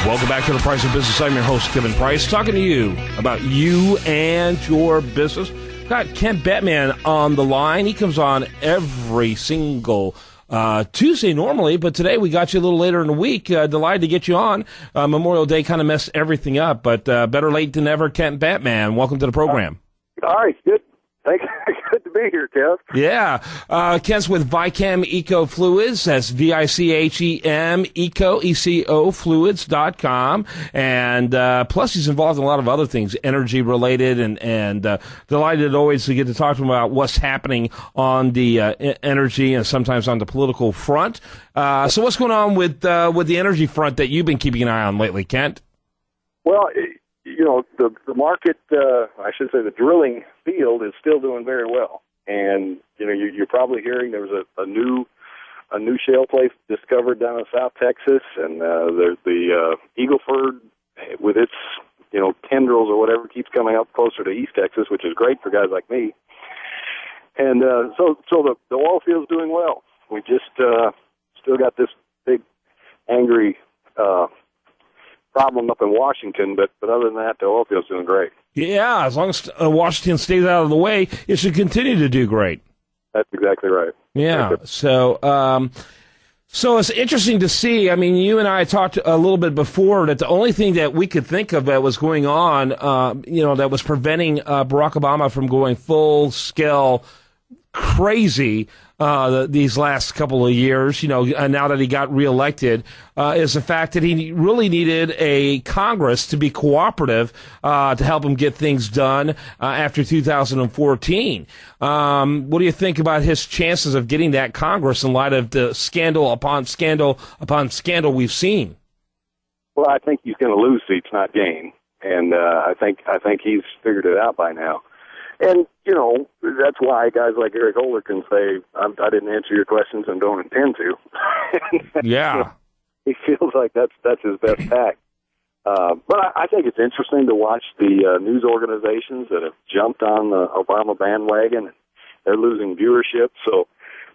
Welcome back to the Price of Business. I'm your host, Kevin Price, talking to you about you and your business. Got Kent Bettman on the line. He comes on every single Tuesday normally, but today we got you a little later in the week. Delighted to get you on. Memorial Day kind of messed everything up, but better late than never. Kent Bettman, welcome to the program. All right, good. Thanks. Good to be here, Kev. Yeah. Kent's with Vichem Eco Fluids. That's Vichem Eco Fluids.com. And plus he's involved in a lot of other things, energy related, and delighted always to get to talk to him about what's happening on the energy and sometimes on the political front. So what's going on with the energy front that you've been keeping an eye on lately, Kent? Well, the market, I should say the drilling field is still doing very well. And, you're probably hearing there was a new shale place discovered down in South Texas, and there's the Eagle Ford with its, tendrils or whatever keeps coming up closer to East Texas, which is great for guys like me. And so the oil field's doing well. We just still got this big, angry problem up in Washington, but other than that, the oil field's doing great. Yeah, as long as Washington stays out of the way, it should continue to do great. That's exactly right. Yeah, so it's interesting to see. I mean, you and I talked a little bit before that the only thing that we could think of that was going on, that was preventing Barack Obama from going full-scale crazy these last couple of years, now that he got reelected, is the fact that he really needed a Congress to be cooperative to help him get things done after 2014. What do you think about his chances of getting that Congress in light of the scandal upon scandal upon scandal we've seen? Well, I think he's going to lose seats, not gain, and I think he's figured it out by now. And, that's why guys like Eric Holder can say, I didn't answer your questions and don't intend to. Yeah. He feels like that's his best tack. But I think it's interesting to watch the news organizations that have jumped on the Obama bandwagon. They're losing viewership. So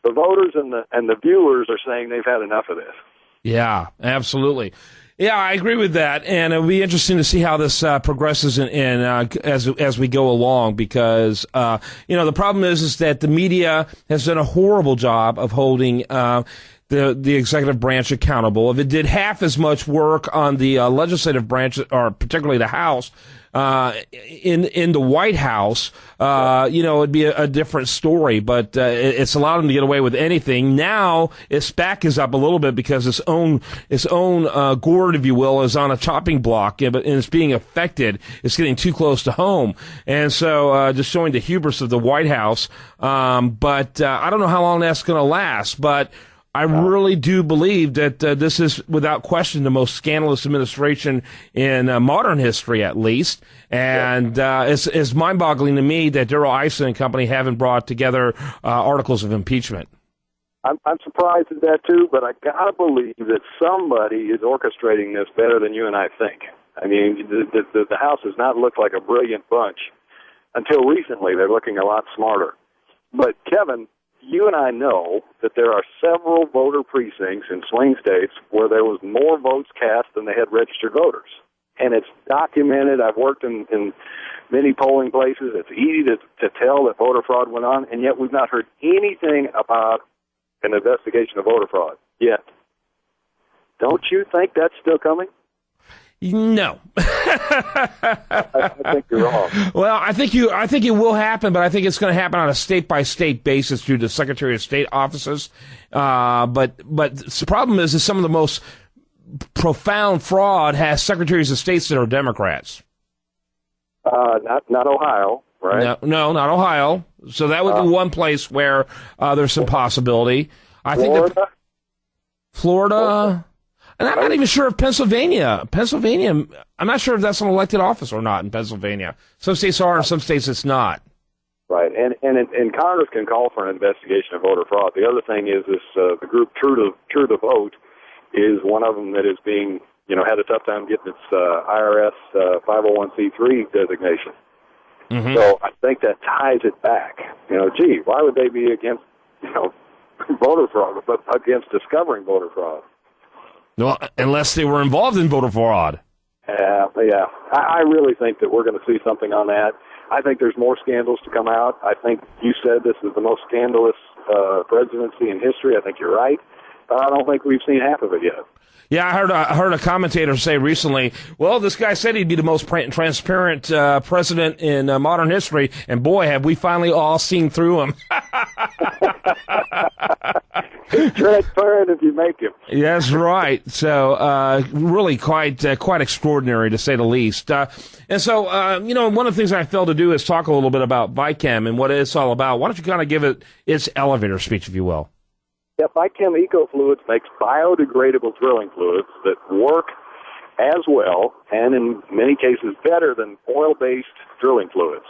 the voters and the viewers are saying they've had enough of this. Yeah, absolutely. Yeah, I agree with that, and it'll be interesting to see how this progresses as we go along. Because the problem is that the media has done a horrible job of holding the executive branch accountable. If it did half as much work on the legislative branch, or particularly the House, in the White House, it'd be a different story, but it's allowed him to get away with anything. Now its back is up a little bit because its own gourd, if you will, is on a chopping block, and it's being affected. It's getting too close to home, and so just showing the hubris of the White House. But I don't know how long that's going to last, but I really do believe that this is, without question, the most scandalous administration in modern history, at least. And it's mind-boggling to me that Darrell Issa and company haven't brought together articles of impeachment. I'm surprised at that, too, but I got to believe that somebody is orchestrating this better than you and I think. I mean, the House does not look like a brilliant bunch. Until recently, they're looking a lot smarter. But, Kevin, you and I know that there are several voter precincts in swing states where there was more votes cast than they had registered voters. And it's documented. I've worked in many polling places. It's easy to tell that voter fraud went on, and yet we've not heard anything about an investigation of voter fraud yet. Don't you think that's still coming? No. I think you're wrong. Well, I think it will happen, but I think it's going to happen on a state-by-state basis through the Secretary of State offices. But the problem is some of the most profound fraud has secretaries of states that are Democrats. Not Ohio, right? No, not Ohio. So that would be one place where there's some possibility. I think Florida. And I'm not even sure if Pennsylvania, I'm not sure if that's an elected office or not in Pennsylvania. Some states are, and some states it's not. Right, and Congress can call for an investigation of voter fraud. The other thing is this: the group True to Vote is one of them that is being, had a tough time getting its IRS 501c3 designation. Mm-hmm. So I think that ties it back. Why would they be against voter fraud, but against discovering voter fraud? Well, unless they were involved in voter fraud. Yeah. I really think that we're going to see something on that. I think there's more scandals to come out. I think you said this is the most scandalous presidency in history. I think you're right. But I don't think we've seen half of it yet. Yeah, I heard a commentator say recently, well, this guy said he'd be the most transparent president in modern history, and boy, have we finally all seen through him. Transparent if you make him. That's right. So really quite extraordinary, to say the least. And so, one of the things I failed to do is talk a little bit about Vychem and what it's all about. Why don't you kind of give it its elevator speech, if you will? Yeah, Vychem EcoFluids makes biodegradable drilling fluids that work as well, and in many cases better than oil-based drilling fluids.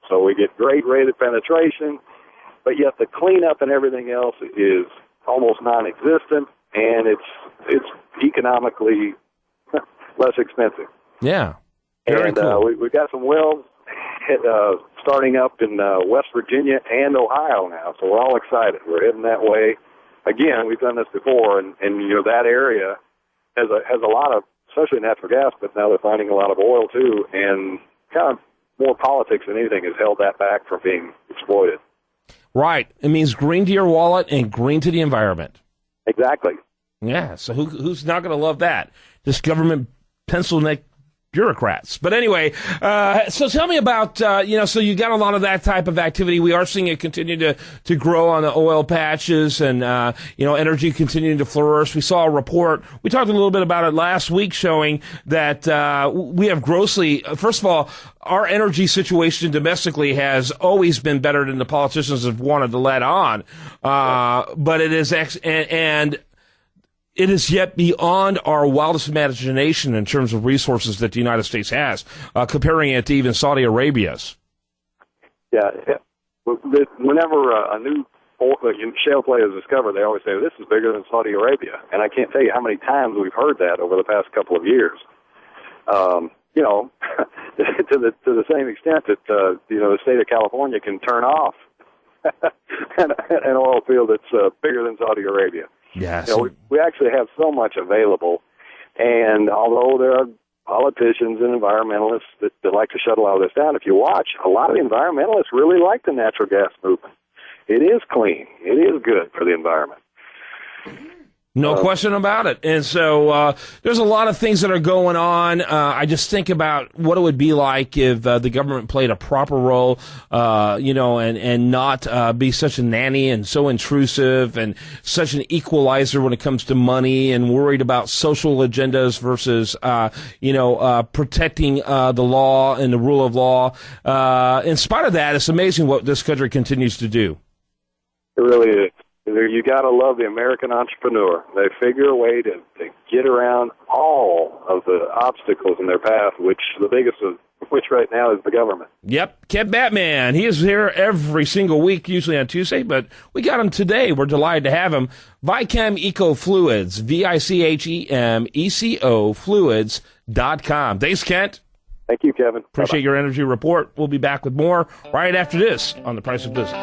So we get great rate of penetration, but yet the cleanup and everything else is almost non-existent, and it's economically less expensive. Yeah, very cool. We've got some wells starting up in West Virginia and Ohio now, so we're all excited. We're heading that way. Again, we've done this before, and that area has a lot of, especially natural gas, but now they're finding a lot of oil too, and kind of more politics than anything has held that back from being exploited. Right. It means green to your wallet and green to the environment. Exactly. Yeah. So who's not going to love that? Just government pencil neck bureaucrats. But anyway, so tell me about, so you got a lot of that type of activity. We are seeing it continue to grow on the oil patches and, energy continuing to flourish. We saw a report. We talked a little bit about it last week showing that, we have first of all, our energy situation domestically has always been better than the politicians have wanted to let on. But it is, and it is yet beyond our wildest imagination in terms of resources that the United States has, comparing it to even Saudi Arabia's. Yeah. Whenever a new shale play is discovered, they always say, this is bigger than Saudi Arabia. And I can't tell you how many times we've heard that over the past couple of years. To the same extent that, the state of California can turn off an oil field that's bigger than Saudi Arabia. Yes. We actually have so much available, and although there are politicians and environmentalists that like to shut a lot of this down, if you watch, a lot of the environmentalists really like the natural gas movement. It is clean. It is good for the environment. No question about it. And so there's a lot of things that are going on. I just think about what it would be like if the government played a proper role, and not be such a nanny and so intrusive and such an equalizer when it comes to money and worried about social agendas versus, protecting the law and the rule of law. In spite of that, it's amazing what this country continues to do. It really is. You got to love the American entrepreneur. They figure a way to get around all of the obstacles in their path, which the biggest of which right now is the government. Yep, Kev Batman. He is here every single week, usually on Tuesday, but we got him today. We're delighted to have him. Vychem EcoFluids, VICHEM Fluids.com. Thanks, Kent. Thank you, Kevin. Appreciate your energy report. We'll be back with more right after this on The Price of Business.